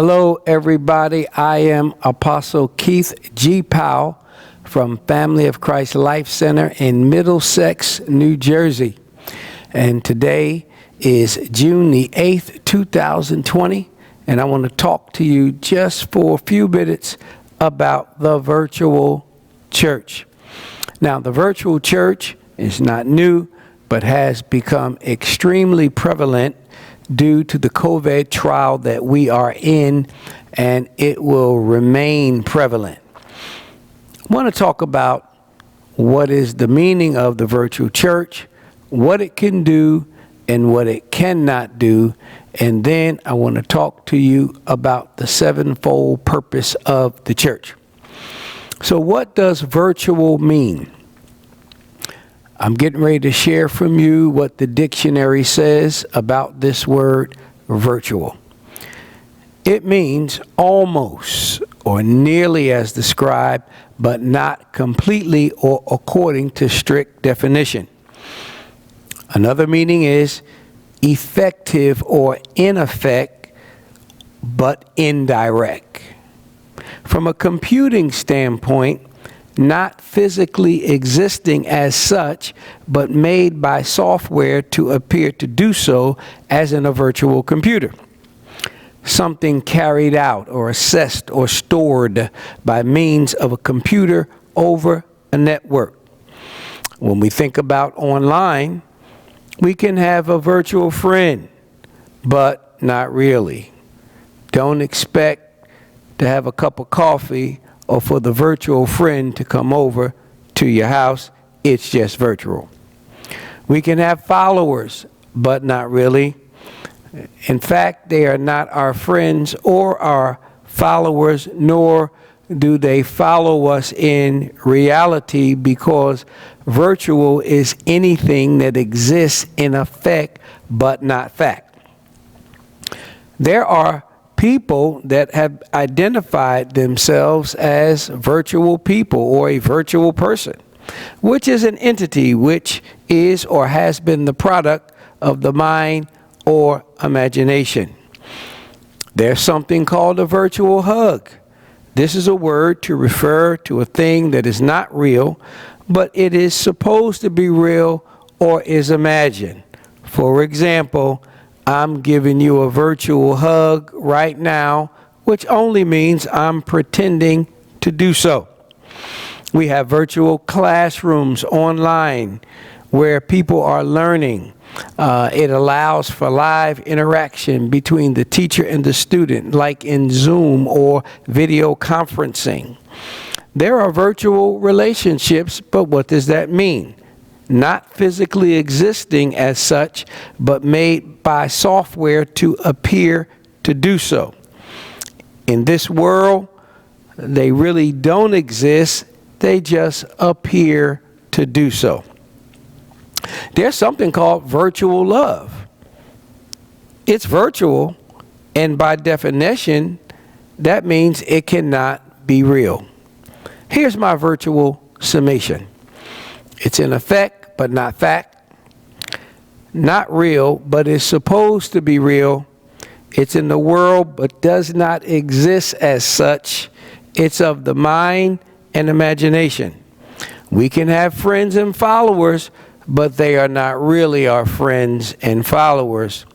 Hello, everybody. I am Apostle Keith G.Powell from Family of Christ Life Center in Middlesex, New Jersey. And today is June the 8th, 2020. And I want to talk to you just for a few minutes about the virtual church. Now, the virtual church is not new, but has become extremely prevalent due to the COVID trial that we are in, and it will remain prevalent. I want to talk about what is the meaning of the virtual church, what it can do, and what it cannot do, and then I want to talk to you about the sevenfold purpose of the church. So what does virtual mean? I'm getting ready to share from you what the dictionary says about this word virtual. It means almost or nearly as described, but not completely or according to strict definition. Another meaning is effective or in effect, but indirect. From a computing standpoint, not physically existing as such, but made by software to appear to do so, as in a virtual computer. Something carried out or assessed or stored by means of a computer over a network. When we think about online, we can have a virtual friend, but not really. Don't expect to have a cup of coffee or for the virtual friend to come over to your house. It's just virtual. We can have followers, but not really. In fact, they are not our friends or our followers, nor do they follow us in reality, because virtual is anything that exists in effect, but not fact. There are people that have identified themselves as virtual people or a virtual person, which is an entity which is or has been the product of the mind or imagination. There's something called a virtual hug. This is a word to refer to a thing that is not real, but it is supposed to be real or is imagined. For example, I'm giving you a virtual hug right now, which only means I'm pretending to do so. We have virtual classrooms online where people are learning. It allows for live interaction between the teacher and the student, like in Zoom or video conferencing. There are virtual relationships, but what does that mean? Not physically existing as such, but made by software to appear to do so. In this world, they really don't exist. They just appear to do so. There's something called virtual love. It's virtual, and by definition, that means it cannot be real. Here's my virtual summation. It's in effect, but not fact. Not real, but is supposed to be real. It's in the world, but does not exist as such. It's of the mind and imagination. We can have friends and followers, but they are not really our friends and followers.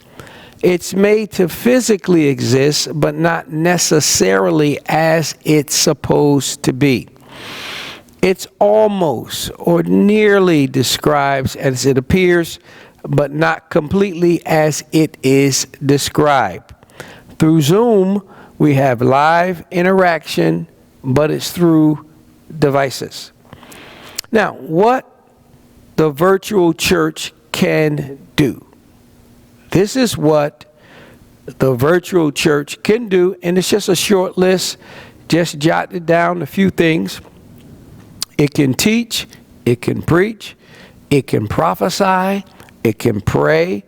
It's made to physically exist, but not necessarily as it's supposed to be. It's almost or nearly describes as it appears, but not completely as it is described. Through Zoom, we have live interaction, but it's through devices. Now, what the virtual church can do. This is what the virtual church can do, and it's just a short list. Just jotted down a few things. It can teach, it can preach, it can prophesy, it can pray,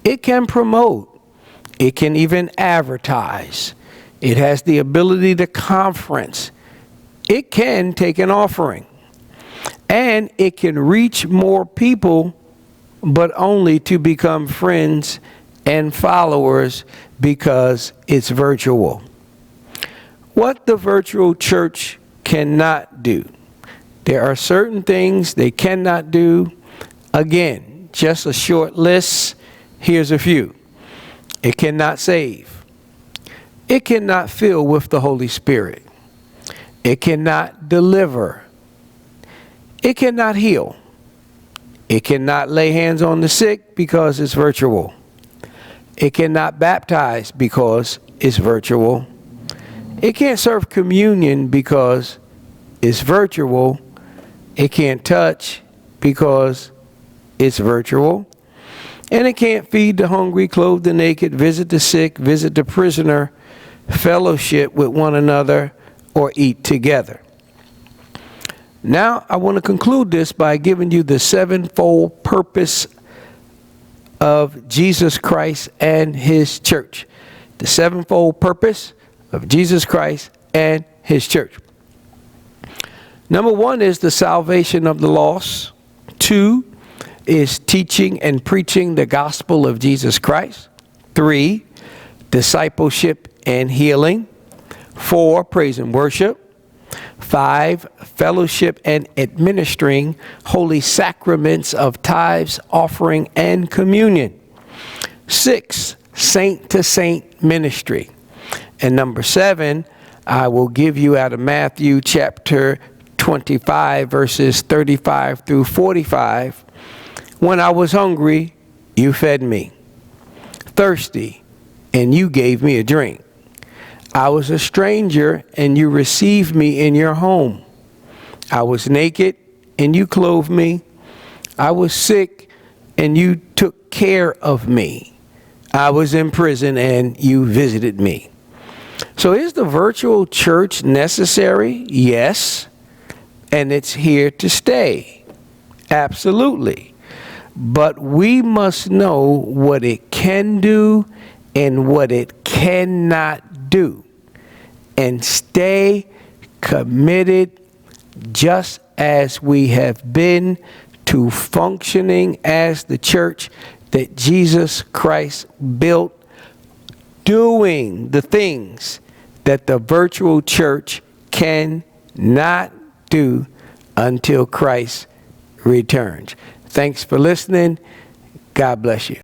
it can promote, it can even advertise. It has the ability to conference. It can take an offering. And it can reach more people, but only to become friends and followers because it's virtual. What the virtual church cannot do. There are certain things they cannot do. Again, just a short list. Here's a few. It cannot save. It cannot fill with the Holy Spirit. It cannot deliver. It cannot heal. It cannot lay hands on the sick because it's virtual. It cannot baptize because it's virtual. It can't serve communion because it's virtual. It can't touch because it's virtual. And it can't feed the hungry, clothe the naked, visit the sick, visit the prisoner, fellowship with one another, or eat together. Now, I want to conclude this by giving you the sevenfold purpose of Jesus Christ and his church. The sevenfold purpose of Jesus Christ and his church. Number one is the salvation of the lost. 2 is teaching and preaching the gospel of Jesus Christ. 3, discipleship and healing. 4, praise and worship. 5, fellowship and administering holy sacraments of tithes, offering, and communion. 6, saint-to-saint ministry. And number 7, I will give you out of Matthew chapter 25, verses 35 through 45. When I was hungry, you fed me. Thirsty, and you gave me a drink. I was a stranger, and you received me in your home. I was naked, and you clothed me. I was sick, and you took care of me. I was in prison, and you visited me. So is the virtual church necessary? Yes. And it's here to stay. Absolutely. But we must know what it can do and what it cannot do. And stay committed just as we have been to functioning as the church that Jesus Christ built, doing the things that the virtual church cannot do until Christ returns. Thanks for listening. God bless you.